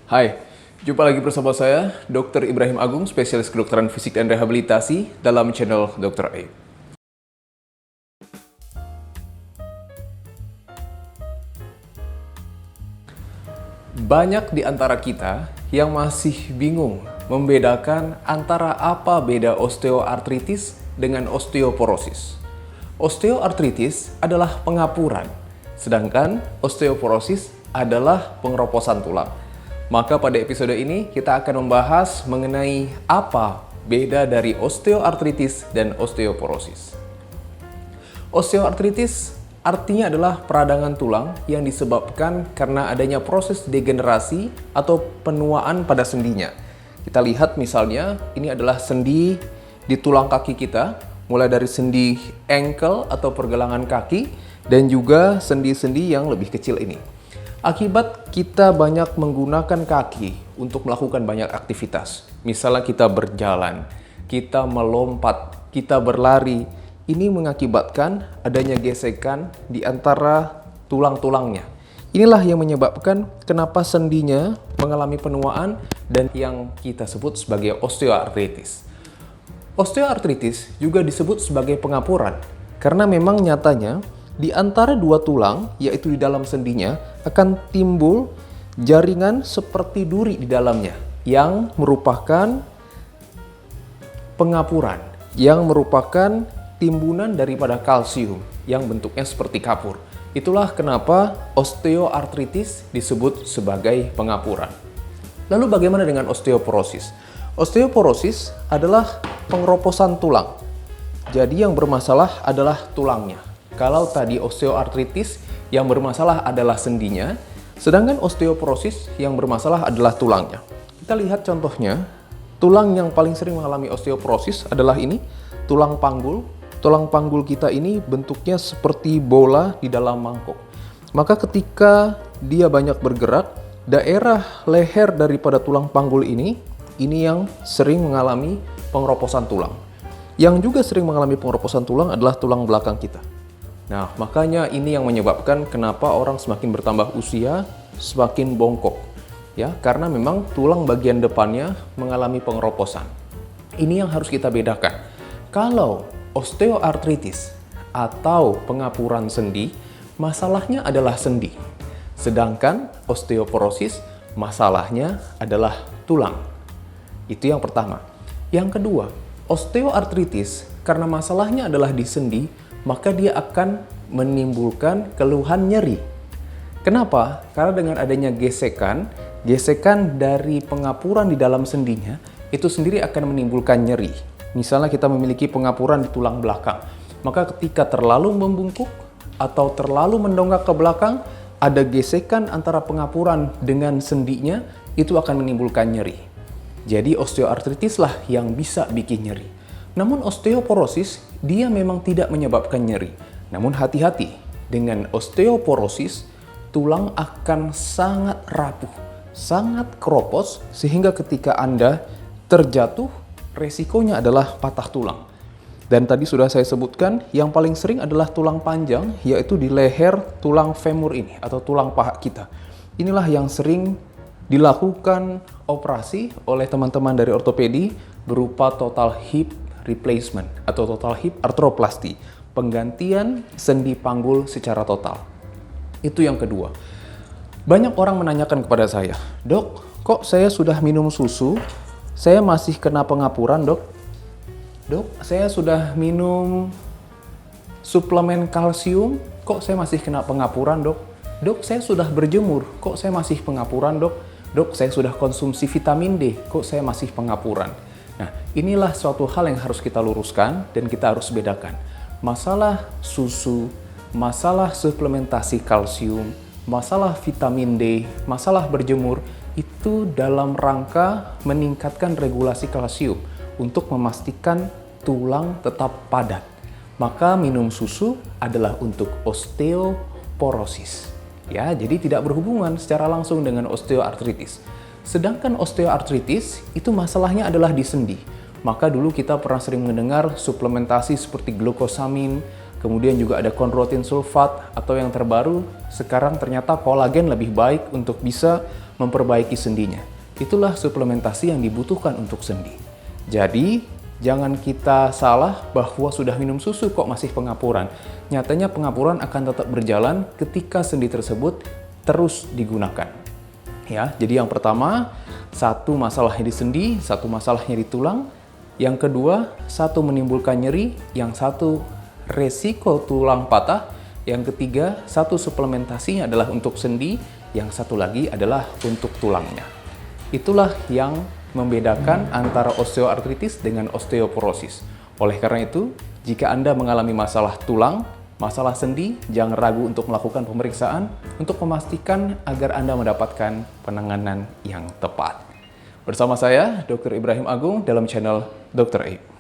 Hai, jumpa lagi bersama saya, Dr. Ibrahim Agung, spesialis kedokteran fisik dan rehabilitasi dalam channel Dr. Aib. Banyak di antara kita yang masih bingung membedakan antara apa beda osteoartritis dengan osteoporosis. Osteoartritis adalah pengapuran, sedangkan osteoporosis adalah pengeroposan tulang. Maka pada episode ini kita akan membahas mengenai apa beda dari osteoartritis dan osteoporosis. Osteoartritis artinya adalah peradangan tulang yang disebabkan karena adanya proses degenerasi atau penuaan pada sendinya. Kita lihat misalnya ini adalah sendi di tulang kaki kita, mulai dari sendi ankle atau pergelangan kaki dan juga sendi-sendi yang lebih kecil ini. Akibat kita banyak menggunakan kaki untuk melakukan banyak aktivitas. Misalnya kita berjalan, kita melompat, kita berlari. Ini mengakibatkan adanya gesekan di antara tulang-tulangnya. Inilah yang menyebabkan kenapa sendinya mengalami penuaan dan yang kita sebut sebagai osteoartritis. Osteoartritis juga disebut sebagai pengapuran karena memang nyatanya di antara dua tulang, yaitu di dalam sendinya, akan timbul jaringan seperti duri di dalamnya yang merupakan pengapuran, yang merupakan timbunan daripada kalsium yang bentuknya seperti kapur. Itulah kenapa osteoartritis disebut sebagai pengapuran. Lalu bagaimana dengan osteoporosis? Osteoporosis adalah pengeroposan tulang. Jadi yang bermasalah adalah tulangnya. Kalau tadi osteoartritis yang bermasalah adalah sendinya, sedangkan osteoporosis yang bermasalah adalah tulangnya. Kita lihat contohnya, tulang yang paling sering mengalami osteoporosis adalah ini, tulang panggul. Tulang panggul kita ini bentuknya seperti bola di dalam mangkok. Maka ketika dia banyak bergerak, daerah leher daripada tulang panggul ini yang sering mengalami pengeroposan tulang. Yang juga sering mengalami pengeroposan tulang adalah tulang belakang kita. Nah, makanya ini yang menyebabkan kenapa orang semakin bertambah usia, semakin bongkok. Ya, karena memang tulang bagian depannya mengalami pengeroposan. Ini yang harus kita bedakan. Kalau osteoartritis atau pengapuran sendi, masalahnya adalah sendi. Sedangkan osteoporosis, masalahnya adalah tulang. Itu yang pertama. Yang kedua, osteoartritis karena masalahnya adalah di sendi, maka dia akan menimbulkan keluhan nyeri. Kenapa? Karena dengan adanya gesekan dari pengapuran di dalam sendinya, itu sendiri akan menimbulkan nyeri. Misalnya kita memiliki pengapuran di tulang belakang, maka ketika terlalu membungkuk atau terlalu mendongak ke belakang, ada gesekan antara pengapuran dengan sendinya, itu akan menimbulkan nyeri. Jadi osteoartritis lah yang bisa bikin nyeri. Namun osteoporosis, dia memang tidak menyebabkan nyeri. Namun hati-hati, dengan osteoporosis, tulang akan sangat rapuh, sangat keropos, sehingga ketika Anda terjatuh, resikonya adalah patah tulang. Dan tadi sudah saya sebutkan, yang paling sering adalah tulang panjang, yaitu di leher tulang femur ini, atau tulang paha kita. Inilah yang sering dilakukan operasi oleh teman-teman dari ortopedi berupa total hip replacement atau total hip arthroplasty, penggantian sendi panggul secara total. Itu yang kedua. Banyak orang menanyakan kepada saya, "Dok, kok saya sudah minum susu, saya masih kena pengapuran, Dok? Dok, saya sudah minum suplemen kalsium, kok saya masih kena pengapuran, Dok? Dok, saya sudah berjemur, kok saya masih pengapuran, Dok? Dok, saya sudah konsumsi vitamin D, kok saya masih pengapuran?" Nah, inilah suatu hal yang harus kita luruskan dan kita harus bedakan. Masalah susu, masalah suplementasi kalsium, masalah vitamin D, masalah berjemur, itu dalam rangka meningkatkan regulasi kalsium untuk memastikan tulang tetap padat. Maka minum susu adalah untuk osteoporosis. Ya, jadi tidak berhubungan secara langsung dengan osteoartritis. Sedangkan osteoartritis itu masalahnya adalah di sendi. Maka dulu kita pernah sering mendengar suplementasi seperti glukosamin kemudian juga ada kondrotin sulfat, atau yang terbaru, sekarang ternyata kolagen lebih baik untuk bisa memperbaiki sendinya. Itulah suplementasi yang dibutuhkan untuk sendi. Jadi, jangan kita salah bahwa sudah minum susu kok masih pengapuran. Nyatanya pengapuran akan tetap berjalan ketika sendi tersebut terus digunakan. Ya, jadi yang pertama, satu masalahnya di sendi, satu masalahnya di tulang. Yang kedua, satu menimbulkan nyeri, yang satu resiko tulang patah. Yang ketiga, satu suplementasinya adalah untuk sendi, yang satu lagi adalah untuk tulangnya. Itulah yang membedakan antara osteoartritis dengan osteoporosis. Oleh karena itu, jika Anda mengalami masalah tulang, masalah sendi, jangan ragu untuk melakukan pemeriksaan untuk memastikan agar Anda mendapatkan penanganan yang tepat. Bersama saya, Dr. Ibrahim Agung, dalam channel Dr. Aib.